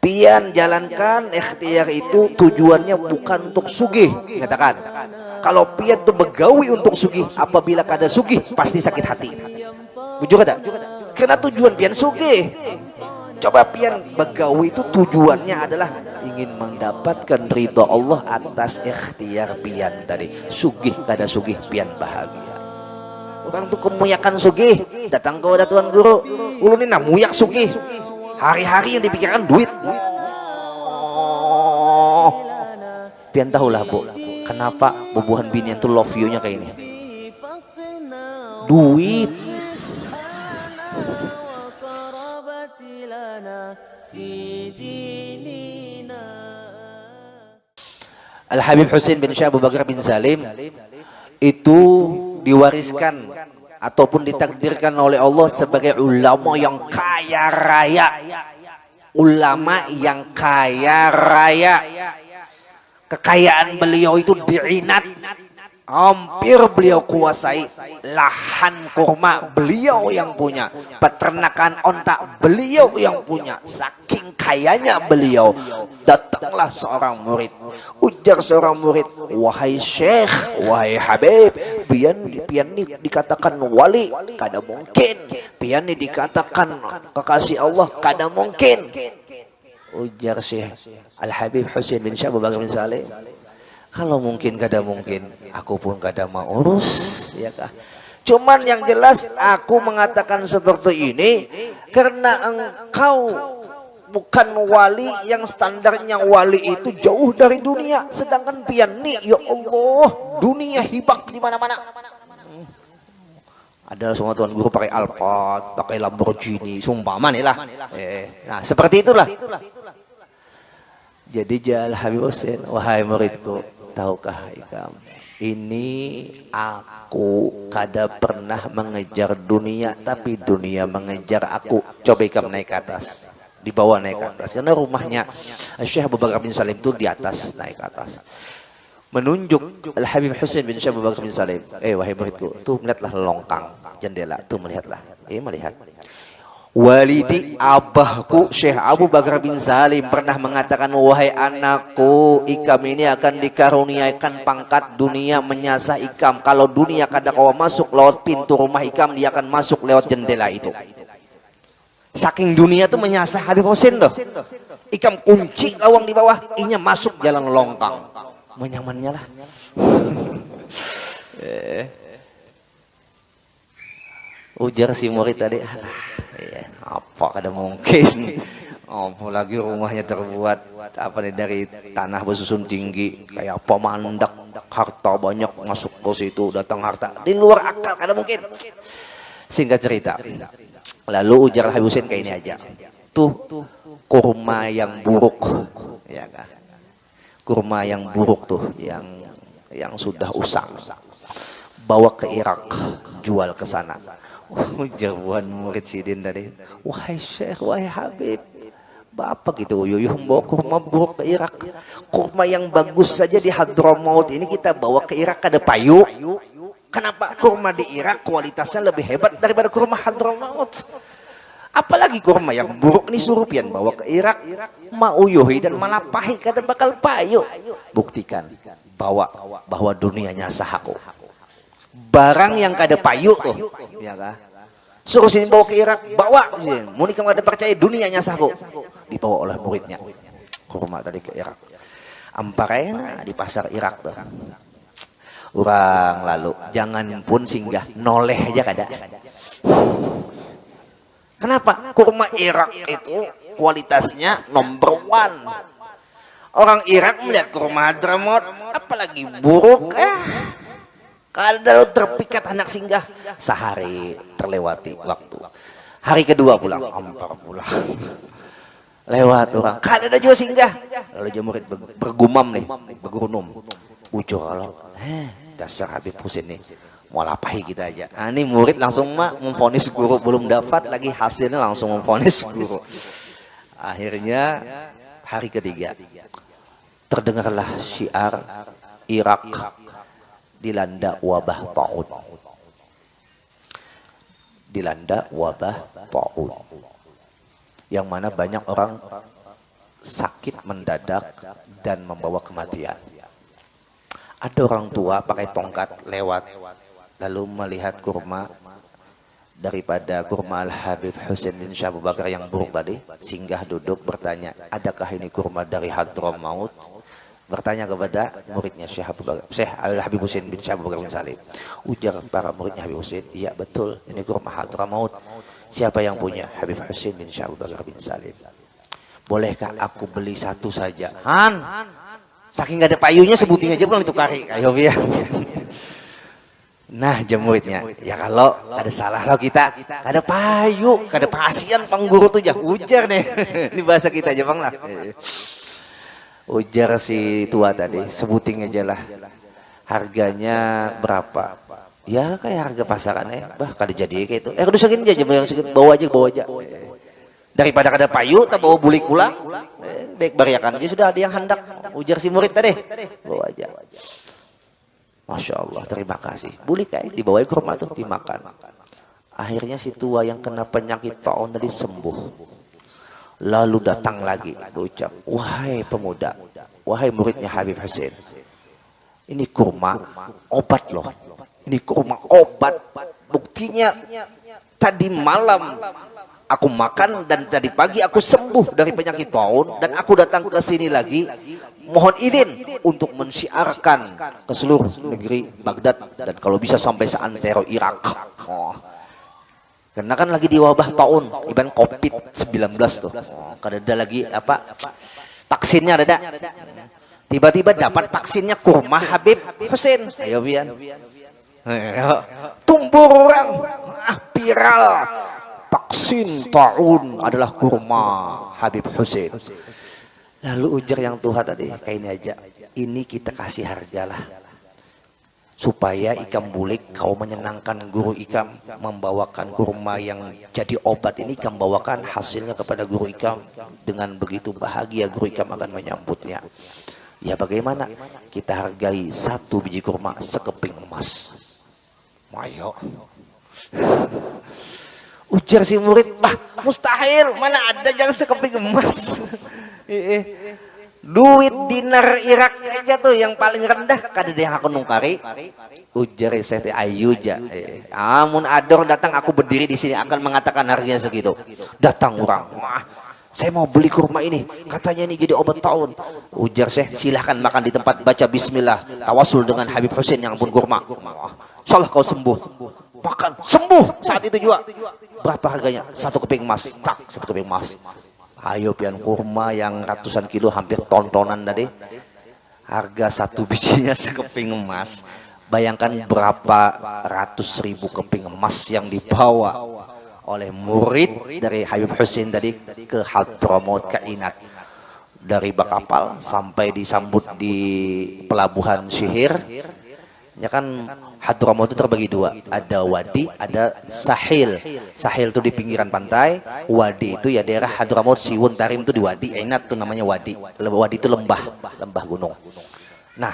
pian jalankan ikhtiar itu tujuannya bukan untuk sugih. Katakan, kalau pian tuh begawi untuk sugih, apabila kada sugih pasti sakit hati. Bujur kada? Karena tujuan pian sugih. Coba pian begawi itu tujuannya adalah ingin mendapatkan ridha Allah atas ikhtiar pian tadi. Sugih kada sugih pian bahagia. Orang tuh kemuyakan sugih, datang ke tuan guru, ulun ini namuyak sugih. Hari-hari yang dipikirkan duit. Oh, pian tahulah bu, kenapa bubuhan binian tuh love you-nya kayak ini? Duit. Al-Habib Husain bin Syekh Abu Bakar bin Salim itu diwariskan ataupun ditakdirkan oleh Allah sebagai ulama yang kaya raya. Ulama yang kaya raya. Kekayaan beliau itu diinat. Hampir beliau kuasai. Lahan kurma beliau yang punya. Peternakan onta beliau yang punya. Saking kayanya beliau. Datanglah seorang murid. Ujar seorang murid, wahai Syekh, wahai Habib, pian ni dikatakan wali, kada mungkin. Pian ni dikatakan kekasih Allah, kada mungkin. Ujar Syekh Al-Habib Husain bin Syekh Abu Bakar bin Salim, kalau mungkin kada mungkin, aku pun kada mau urus, ya kah? Cuman yang jelas aku mengatakan seperti ini karena engkau bukan wali yang standarnya wali itu jauh dari dunia, sedangkan pian ni ya Allah dunia hibak di mana-mana. Ada semua tuan guru pakai Alphard, pakai Lamborghini, sumpama nih lah. Nah seperti itulah. Jadi Jal Habib Husain, wahai muridku, tahukah ikam, ini aku kada pernah mengejar dunia, tapi dunia mengejar aku. Coba ikam naik ke atas, dibawa naik ke atas, karena rumahnya Syekh Abu Bakar bin Salim itu di atas, naik ke atas. Menunjuk Al-Habib Husain bin Syekh Abu Bakar bin Salim, wahai muridku, tuh melihatlah longkang jendela, tuh melihatlah, melihat. Walidi, abahku Syekh Abu Bakar bin Salim pernah mengatakan, wahai anakku, ikam ini akan dikaruniakan pangkat dunia menyasar ikam. Kalau dunia kada kau masuk lewat pintu rumah ikam, dia akan masuk lewat jendela itu. Saking dunia tuh menyasar Habib Husain tuh. Ikam kunci lawang di bawah, inya masuk jalan longkang. Menyamannya lah. Ujar si murid tadi, apa kada mungkin. Apalagi rumahnya terbuat apa nih, dari tanah bersusun tinggi, kayak pemandak, harta banyak masuk ke situ, datang harta di luar akal, kada mungkin. Singkat cerita, lalu ujar Habib Husain kayak ini aja, tuh kurma yang buruk, ya kan? Kurma yang buruk tuh, yang sudah usang, bawa ke Irak, jual ke sana. Jawaban murid sidin tadi, wahai Syekh, wahai Habib, bapak gitu uyuh bawa kurma buruk ke Irak. Kurma yang bagus saja di Hadramaut ini kita bawa ke Irak kada payu. Kenapa kurma di Irak kualitasnya lebih hebat daripada kurma Hadramaut? Apalagi kurma yang buruk ini suruh pian bawa ke Irak, mauyuhi dan malapahi kada bakal payu. Buktikan bahwa dunianya sahaku. Barang yang kada payu tuh, ya kah? Suruh sini bawa ke Irak, bawa. Muni kamu ada percaya dunianya sahaku. Dibawa oleh muridnya kurma tadi ke Irak. Amparena di pasar Irak tuh. Orang lalu, jangan pun singgah, noleh aja kada. Kenapa? Kurma Irak itu kualitasnya number one. Orang Irak melihat kurma Hadramaut, apalagi buruk, kalau terpikat anak singgah, sehari terlewati waktu. Hari kedua pulang, ampar pulang. Lewat orang, kada ada juga singgah. Lalu dia murid bergumam nih, bergunum. Ujur kalau, dasar Habib Husain nih, mau lapahi kita aja. Nah, ini murid langsung memvonis guru, belum dapat lagi hasilnya langsung memvonis guru. Akhirnya hari ketiga, terdengarlah syiar Irak dilanda wabah ta'ud. Dilanda wabah ta'ud. Yang mana banyak orang sakit mendadak dan membawa kematian. Ada orang tua pakai tongkat lewat, lalu melihat kurma daripada kurma Al-Habib Husain bin Syekh Abu Bakar yang buruk tadi, singgah duduk bertanya, adakah ini kurma dari Hadramaut? Bertanya kepada muridnya Syekh Al-Habib Husain bin Syekh Abu Bakar bin Salim. Ujar para muridnya Habib Husain, iya betul, ini kurma Hadramaut. Siapa yang punya? Habib Husain bin Syekh Abu Bakar bin Salim. Bolehkah aku beli satu saja? Han, saking gak ada payunya sebutin aja pulang itu kari. Ayo ya. Nah muridnya, ya kalau ada salah lo kita, ada payu, ada pasian pengguru tuh jah ujar deh. Ini bahasa kita aja bang lah. Ujar si tua tadi, sebutin aja lah. Harganya berapa? Ya kayak harga pasaran bah kada jadi kayak itu. Kudu segini aja, bawa aja. Daripada kada payu, tak bawa bulik pula. Baik bariakan aja sudah ada yang hendak. Ujar si murid tadi, bawa aja. Masya Allah, terima kasih. Boleh kayak dibawa ke rumah tuh dimakan. Akhirnya si tua yang kena penyakit taun tadi sembuh. Lalu datang lagi berucap, wahai pemuda, wahai muridnya Habib Husain, ini kurma obat loh. Ini kurma obat. Buktinya tadi malam aku makan dan tadi pagi aku sembuh dari penyakit taun dan aku datang ke sini lagi. Mohon izin untuk mensyiarkan ke seluruh negeri Baghdad dan kalau bisa sampai seantero Irak. Karena kan lagi di wabah taun, ibarat COVID-19 tuh. Kada ada lagi apa vaksinnya ada. Tiba-tiba dapat vaksinnya kurma Habib Husain. Ayo biar. Tumbuh orang viral. Vaksin taun adalah kurma Habib Husain. Lalu ujar yang tua tadi, kayak ini aja. Ini kita kasih hargalah. Supaya Ikam Bulik kau menyenangkan guru Ikam membawakan kurma yang jadi obat ini, Ikam bawakan hasilnya kepada guru Ikam. Dengan begitu bahagia guru Ikam akan menyambutnya. Ya bagaimana? Kita hargai satu biji kurma sekeping emas. Mayo. Ujar si murid, mustahil, mana ada yang sekeping emas. Duit dinar Irak aja tuh yang paling rendah kada ada yang aku nungkari. Ujar saya ayu ja. Amun ador datang aku berdiri di sini akan mengatakan harganya segitu. Datang orang, saya mau beli kurma ini, katanya ini jadi obat taun. Ujar saya, silahkan makan di tempat, baca bismillah, tawasul dengan Habib Husain yang pun kurma. Insyaallah kau sembuh. Makan sembuh saat itu juga. Berapa harganya? Satu keping emas. Tak, satu keping emas. Ayo pian kurma yang ratusan kilo hampir tontonan tadi. Harga satu bijinya sekeping emas. Bayangkan berapa ratus ribu keping emas yang dibawa oleh murid dari Habib Husain tadi ke Hadramaut Kainat. Dari bak kapal sampai disambut di pelabuhan Syihir. Ya kan Hadramaut itu terbagi dua, ada wadi, ada sahil. Sahil itu di pinggiran pantai, wadi itu ya daerah Hadramaut, Siwun, Tarim itu di wadi, Ainat itu namanya wadi. Wadi itu lembah gunung. Nah,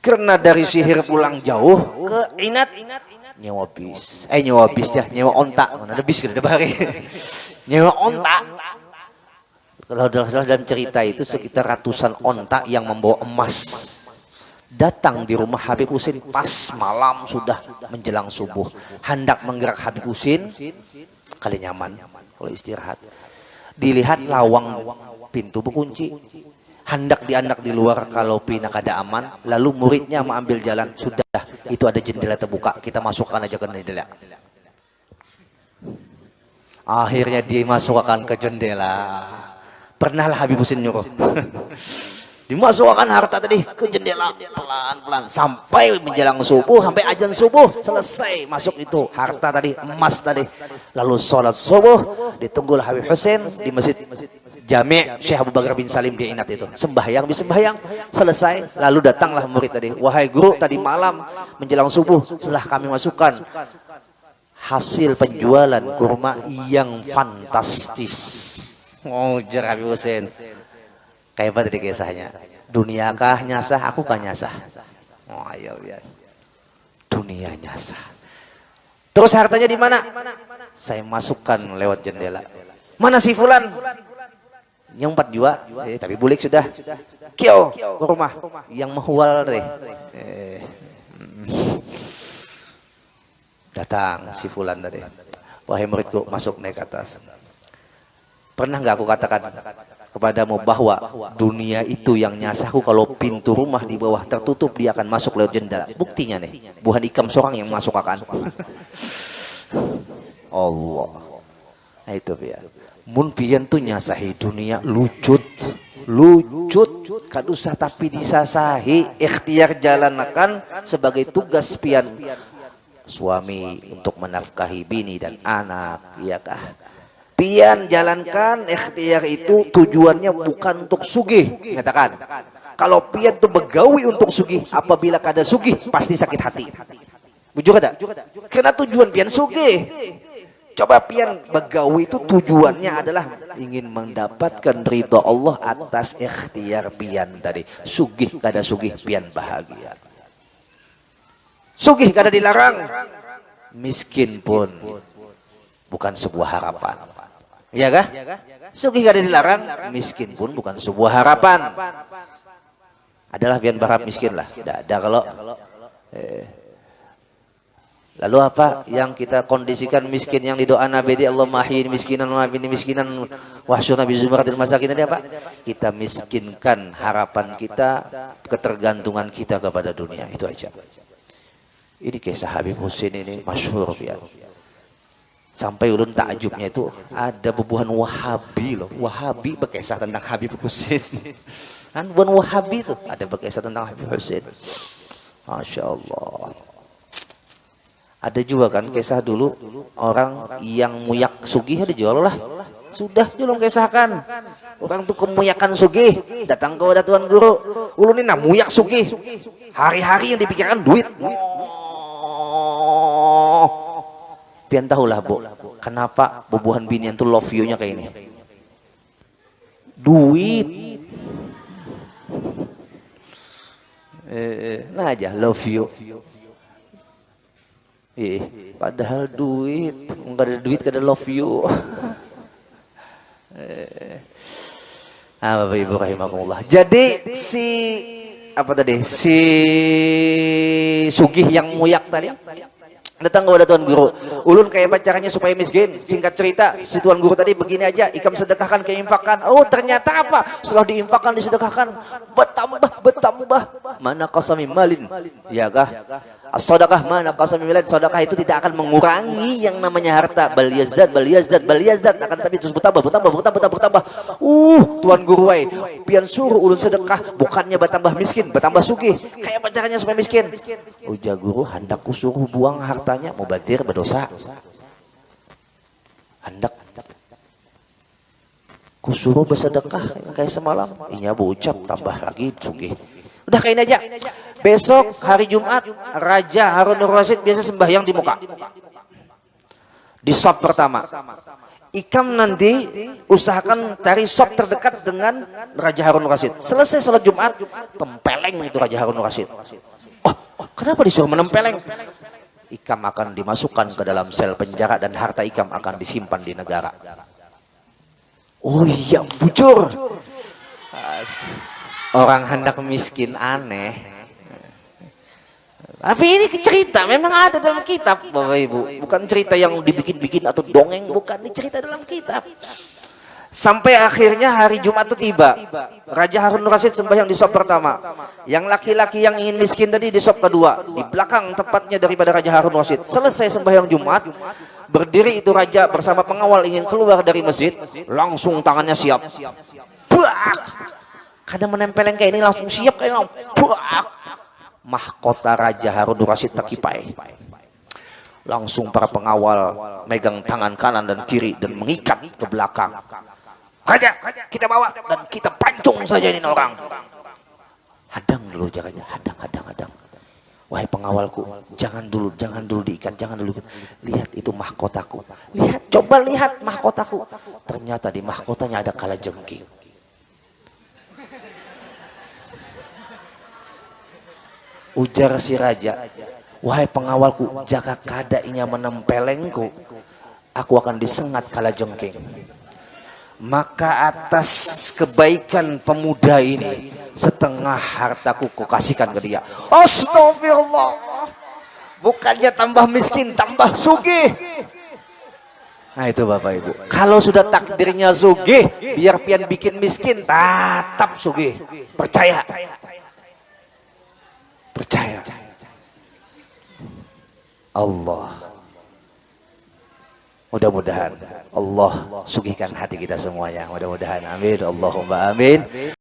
karena dari Sihir pulang jauh ke Ainat, nyewa bis ya, nyewa onta. Mana ada bis kan ada bari. Nyewa onta. Kalau dalam cerita itu sekitar ratusan onta yang membawa emas. Datang di rumah Habib Husain pas malam sudah menjelang subuh. Hendak menggerak Habib Husain, kali nyaman kalau istirahat. Dilihat lawang pintu berkunci. Hendak dianak di luar kalau pina kada aman. Lalu muridnya mengambil jalan. Sudah, itu ada jendela terbuka. Kita masukkan aja ke jendela. Akhirnya dimasukkan ke jendela. Pernahlah Habib Husain nyuruh. Dimasukkan harta tadi ke jendela pelan-pelan sampai menjelang subuh, sampai azan subuh selesai masuk itu harta tadi, emas tadi. Lalu sholat subuh ditunggulah Habib Husain di masjid Jami' Syekh Abu Bakar bin Salim di Ainat itu. Sembahyang selesai, lalu datanglah murid tadi. Wahai guru, tadi malam menjelang subuh setelah kami masukkan hasil penjualan kurma yang fantastis. Ujar Habib Husain. Kayak apa tadi kisahnya? Dunia kah nyasah, aku kah nyasah? Oh ayo ya. Dunia nyasah. Terus hartanya di mana? Saya masukkan lewat jendela. Mana si fulan? Yang 4 jua, tapi bulik sudah. Kyo ke rumah. Yang mahual deh. Datang si fulan tadi. Wahai muridku, masuk naik ke atas. Pernah nggak aku katakan kepadamu bahwa dunia itu yang nyasaku kalau pintu rumah di bawah tertutup dia akan masuk lewat jendela. Buktinya nih, bukan ikam seorang yang masuk akan. Allah. Nah itu ya. Mun pian tuh nyasahi dunia lucut kadusah tapi disasahi ikhtiar jalankan sebagai tugas pian suami untuk menafkahi bini dan anak, iya kah? Pian jalankan ikhtiar itu tujuannya bukan untuk sugih, katakan. Kalau pian tuh begawi untuk sugih, apabila kada sugih pasti sakit hati. Bujur ada? Karena tujuan pian sugih. Coba pian begawi itu tujuannya adalah ingin mendapatkan ridha Allah atas ikhtiar pian tadi. Sugih kada sugih pian bahagia. Sugih kada dilarang, miskin pun bukan sebuah harapan. Iya kah? Sugih kada dilarang, miskin pun bukan sebuah harapan. Adalah pian berharap miskin lah. Tidak ada kalau lalu apa yang kita kondisikan miskin yang didoa Nabi di Allah mahyin miskinan wa bini miskinan wahsyuna bi zumratil masakin tadi apa? Kita miskinkan harapan kita, ketergantungan kita kepada dunia, itu aja. Ini kisah Habib Husin ini masyhur ya. Sampai ulun takjubnya itu ada bebuhan Wahabi loh. Wahabi berkisah tentang Habib Husin. Kan bukan Wahabi tuh, ada berkisah tentang Habib Husin. Masya Allah. Ada juga kan kisah dulu orang yang muyak sugih dijual lah. Sudah julung kisahkan. Orang tuh kemuyakan sugih datang ke Tuan Guru. Ulun ini muyak sugih. Hari-hari yang dipikirkan duit. Pian tahulah Bu, kenapa bubuhan binian tuh love you-nya kayak ini. Duit. Nah aja love you. Padahal duit, enggak ada duit, kada love you. Bapak Ibu rahimakumullah. Jadi si apa tadi? Si sugih yang muyak tadi datang kepada Tuan Guru. Ulun kayak pacarnya supaya miskin. Singkat cerita, si Tuan Guru tadi begini aja, ikam sedekahkan, keinfakkan. Oh ternyata apa? Setelah diinfakkan, disedekahkan, bertambah. Mana qasami malin? Ya kah? Sedekah mana qasami malin? Sedekah itu tidak akan mengurangi yang namanya harta. Bal yazdad. Akan tapi terus bertambah. Tuan Guru wai, pian suruh ulun sedekah, bukannya bertambah miskin, bertambah sugih. Kayak pacarnya supaya miskin. Ujar Guru, hendakku suruh buang hartanya, mubadzir berdosa. Hendak kusuruh bersedekah kayak semalam, inya berucap tambah lagi sugih. Udah kayak ini aja. Besok hari Jumat Raja Harun Rasid biasa sembahyang di muka. Di shop pertama. Ikam nanti usahakan cari shop terdekat dengan Raja Harun Rasid. Selesai sholat Jumat, tempeleng itu Raja Harun Rasid. Oh, kenapa disuruh menempeleng? Ikam akan dimasukkan ke dalam sel penjara dan harta ikam akan disimpan di negara. Oh iya, bujur. Orang hendak miskin aneh. Tapi ini cerita memang ada dalam kitab, Bapak Ibu. Bukan cerita yang dibikin-bikin atau dongeng, bukan. Ini cerita dalam kitab. Sampai akhirnya hari Jumat itu tiba. Raja Harun Rasid sembahyang di shop pertama. Yang laki-laki yang ingin miskin tadi di shop kedua. Di belakang tepatnya daripada Raja Harun Rasid. Selesai sembahyang Jumat, berdiri itu raja bersama pengawal ingin keluar dari masjid. Langsung tangannya siap. Buak! Kadang menempeleng kayak ini langsung siap kayak buak! Mahkota Raja Harun Rasid terkipai. Langsung para pengawal megang tangan kanan dan kiri dan mengikat ke belakang. Raja, kita bawa dan kita pancung saja ini orang. Hadang dulu jaganya, hadang. Wahai pengawalku, jangan dulu diikat, jangan dulu. Lihat itu mahkotaku. Coba lihat mahkotaku. Ternyata di mahkotanya ada kalajengking. Ujar si raja, wahai pengawalku, jika kada inya menempelengku, aku akan disengat kalajengking. maka atas kebaikan pemuda ini setengah hartaku kau kasihkan ke dia. Astagfirullah. Bukannya tambah miskin, tambah sugih. Nah itu Bapak Ibu, kalau sudah takdirnya sugih, biar pian bikin miskin tetap sugih. Percaya. Percaya. Allah. Mudah-mudahan Allah sugihkan hati kita semuanya. Mudah-mudahan, amin. Allahumma amin.